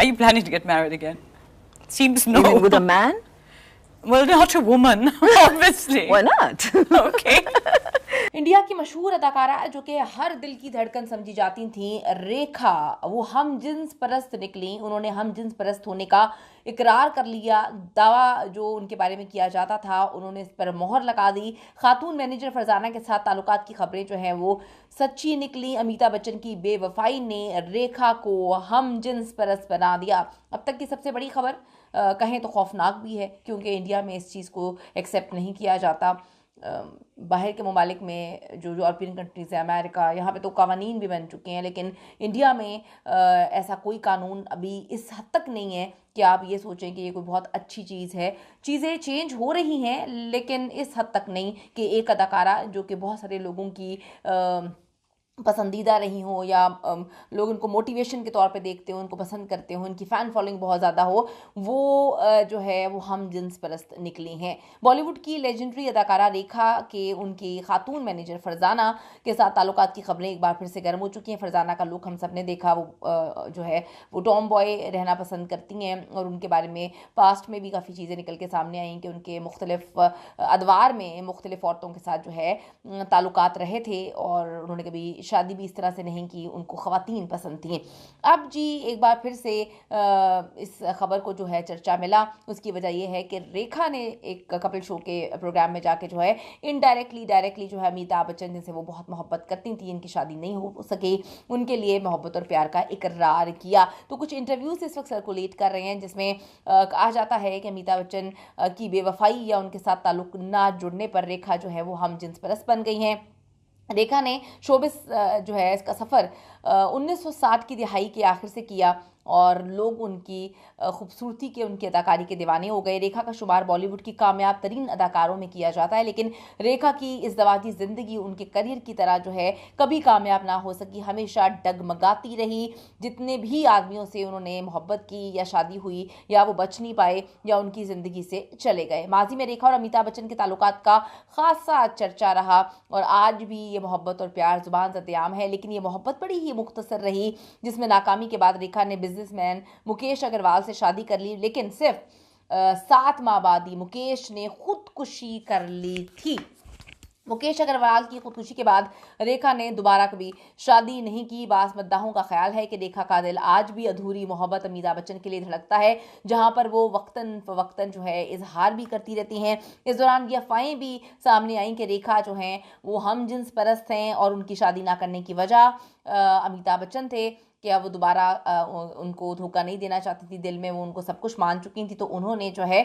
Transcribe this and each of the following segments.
Are you planning to get married again? Seems no. You mean with a man? Well, not a woman, obviously. Why not? Okay. India की मशहूर अदाकारा जो कि हर दिल की धड़कन समझी जाती थी रेखा, वो हम जिन्स परस्त निकली। उन्होंने हम जिन्स परस्त होने का इकरार कर लिया। दावा जो उनके बारे में किया जाता था उन्होंने इस पर मोहर लगा दी। खातून मैनेजर फरजाना के साथ ताल्लुकात की खबरें जो हैं वो सच्ची निकली। अमिताभ बच्चन की बेवफाई ने रेखा को हम जिन्स परस्त बना दिया। अब तक की सबसे बड़ी खबर कहें तो खौफनाक भी है, क्योंकि इंडिया में इस चीज़ को एक्सेप्ट नहीं किया जाता। बाहर के ममालिक में जो यूरोपियन कंट्रीज़ है, अमेरिका, यहाँ पे तो कानून भी बन चुके हैं, लेकिन इंडिया में ऐसा कोई कानून अभी इस हद तक नहीं है कि आप ये सोचें कि ये कोई बहुत अच्छी चीज़ है। चीज़ें चेंज हो रही हैं, लेकिन इस हद तक नहीं कि एक अदाकारा जो कि बहुत सारे लोगों की पसंदीदा रही हो या लोग उनको मोटिवेशन के तौर पे देखते हो, उनको पसंद करते हो, उनकी फ़ैन फॉलोइंग बहुत ज़्यादा हो, वो जो है वो हम जिन्स परस्त निकली हैं। बॉलीवुड की लेजेंडरी अदाकारा रेखा के उनकी खातून मैनेजर फरजाना के साथ ताल्लुकात की खबरें एक बार फिर से गर्म हो चुकी हैं। फरजाना का लुक हम सब ने देखा, वो जो है वो टॉम बॉय रहना पसंद करती हैं और उनके बारे में पास्ट में भी काफ़ी चीज़ें निकल के सामने आई कि उनके मुख्तलिफ अदवार में मुख्तलिफ औरतों के साथ जो है ताल्लुकात रहे थे और उन्होंने कभी शादी भी इस तरह से नहीं की, उनको ख़वातीन पसंद थी। अब जी एक बार फिर से इस खबर को जो है चर्चा मिला। उसकी वजह यह है कि रेखा ने एक कपिल शो के प्रोग्राम में जाके जो है डायरेक्टली जो है अमिताभ बच्चन जिनसे वो बहुत मोहब्बत करती थी, इनकी शादी नहीं हो सकी, उनके लिए मोहब्बत और प्यार का इकरार किया। तो कुछ इंटरव्यूज इस वक्त सर्कुलेट कर रहे हैं जिसमें कहा जाता है कि अमिताभ बच्चन की बेवफाई या उनके साथ ताल्लुक ना जुड़ने पर रेखा जो है वो हम जिन्स परस्त बन गई हैं। रेखा ने शोबिस जो है इसका सफ़र 1960 की दिहाई के आखिर से किया और लोग उनकी खूबसूरती के, उनकी अदाकारी के दीवाने हो गए। रेखा का शुमार बॉलीवुड की कामयाब तरीन अदाकारों में किया जाता है, लेकिन रेखा की इस दवाती ज़िंदगी उनके करियर की तरह जो है कभी कामयाब ना हो सकी, हमेशा डगमगाती रही। जितने भी आदमियों से उन्होंने मोहब्बत की या शादी हुई या वो बच नहीं पाए या उनकी ज़िंदगी से चले गए। माजी में रेखा और अमिताभ बच्चन के ताल्लुकात का खासा चर्चा रहा और आज भी ये मोहब्बत और प्यार ज़ुबान ज़द-ए-आम है, लेकिन ये मोहब्बत बड़ी ही मुख्तसर रही, जिसमें नाकामी के बाद रेखा ने बिजनेसमैन मुकेश अग्रवाल से शादी कर ली, लेकिन सिर्फ 7 माह बाद ही मुकेश ने खुदकुशी कर ली थी। मुकेश अग्रवाल की खुदकुशी के बाद रेखा ने दोबारा कभी शादी नहीं की। बास मद्दाहों का ख्याल है कि रेखा का दिल आज भी अधूरी मोहब्बत अमिताभ बच्चन के लिए धड़कता है, जहां पर वो वक्तन फवक्तन जो है इजहार भी करती रहती हैं। इस दौरान ये अफवाहें भी सामने आई कि रेखा जो हैं वो हम जिन्स परस्त हैं और उनकी शादी ना करने की वजह अमिताभ बच्चन थे। क्या वो दोबारा उनको धोखा नहीं देना चाहती थी, दिल में वो उनको सब कुछ मान चुकी थी, तो उन्होंने जो है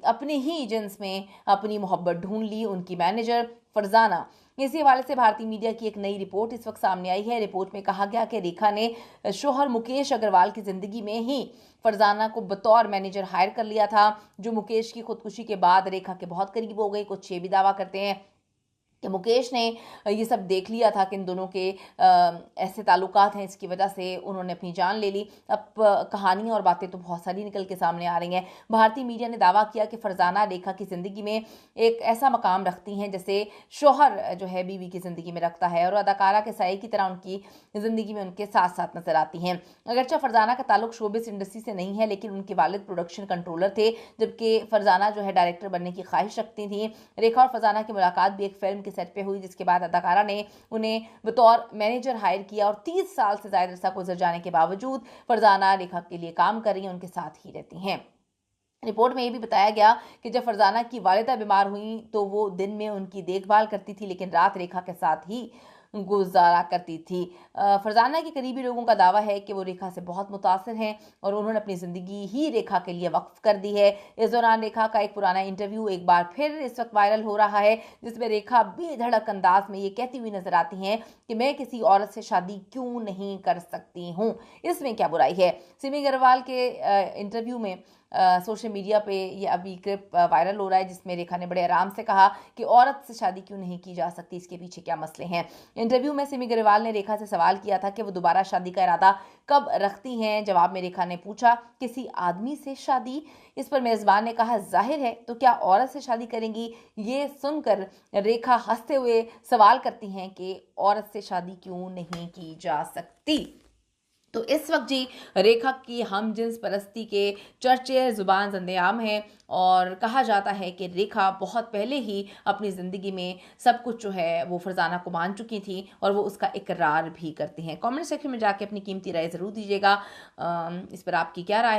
अपने ही जिन्स में अपनी मोहब्बत ढूंढ ली। उनकी मैनेजर फरजाना, इसी हवाले से भारतीय मीडिया की एक नई रिपोर्ट इस वक्त सामने आई है। रिपोर्ट में कहा गया कि रेखा ने शोहर मुकेश अग्रवाल की ज़िंदगी में ही फरजाना को बतौर मैनेजर हायर कर लिया था, जो मुकेश की खुदकुशी के बाद रेखा के बहुत करीब हो गई। कुछ ये भी दावा करते हैं कि मुकेश ने ये सब देख लिया था कि इन दोनों के ऐसे ताल्लुकात हैं, इसकी वजह से उन्होंने अपनी जान ले ली। अब कहानियाँ और बातें तो बहुत सारी निकल के सामने आ रही हैं। भारतीय मीडिया ने दावा किया कि फरजाना रेखा की ज़िंदगी में एक ऐसा मकाम रखती हैं जैसे शौहर जो है बीवी की ज़िंदगी में रखता है और अदाकारा के साये की तरह उनकी ज़िंदगी में उनके साथ साथ नजर आती हैं। अगरचे फरजाना का ताल्लुक शोबिस इंडस्ट्री से नहीं है, लेकिन उनके वालिद प्रोडक्शन कंट्रोलर थे, जबकि फरजाना जो है डायरेक्टर बनने की ख्वाहिश रखती थी। रेखा और फरजाना की मुलाकात भी एक फिल्म सेट पे हुई, जिसके बाद अदाकारा ने उन्हें बतौर मैनेजर हायर किया और 30 साल से ज्यादा अरसा गुजर जाने के बावजूद फरजाना रेखा के लिए काम कर रही हैं, उनके साथ ही रहती हैं। रिपोर्ट में ये भी बताया गया कि जब फरजाना की वालिदा बीमार हुई तो वो दिन में उनकी देखभाल करती थी, लेकिन रात रेखा के साथ ही गुजारा करती थी। फरजाना के करीबी लोगों का दावा है कि वो रेखा से बहुत मुतासिर हैं और उन्होंने अपनी ज़िंदगी ही रेखा के लिए वक्फ कर दी है। इस दौरान रेखा का एक पुराना इंटरव्यू एक बार फिर इस वक्त वायरल हो रहा है, जिसमें रेखा बेधड़क अंदाज में ये कहती हुई नजर आती हैं कि मैं किसी औरत से शादी क्यों नहीं कर सकती हूँ, इसमें क्या बुराई है। सिमी अग्रवाल के इंटरव्यू में सोशल मीडिया पे ये अभी क्लिप वायरल हो रहा है, जिसमें रेखा ने बड़े आराम से कहा कि औरत से शादी क्यों नहीं की जा सकती, इसके पीछे क्या मसले हैं। इंटरव्यू में सिमी अग्रवाल ने रेखा से सवाल किया था कि वो दोबारा शादी का इरादा कब रखती हैं। जवाब में रेखा ने पूछा, किसी आदमी से शादी? इस पर मेज़बान ने कहा, जाहिर है, तो क्या औरत से शादी करेंगी? ये सुनकर रेखा हंसते हुए सवाल करती हैं कि औरत से शादी क्यों नहीं की जा सकती। तो इस वक्त जी रेखा की हम जिन्स परस्ती के चर्चे जुबान ज़ंदे-आम हैं और कहा जाता है कि रेखा बहुत पहले ही अपनी ज़िंदगी में सब कुछ जो है वो फरजाना को मान चुकी थी और वो उसका इकरार भी करती हैं। कमेंट सेक्शन में जाके अपनी कीमती राय ज़रूर दीजिएगा। इस पर आपकी क्या राय है?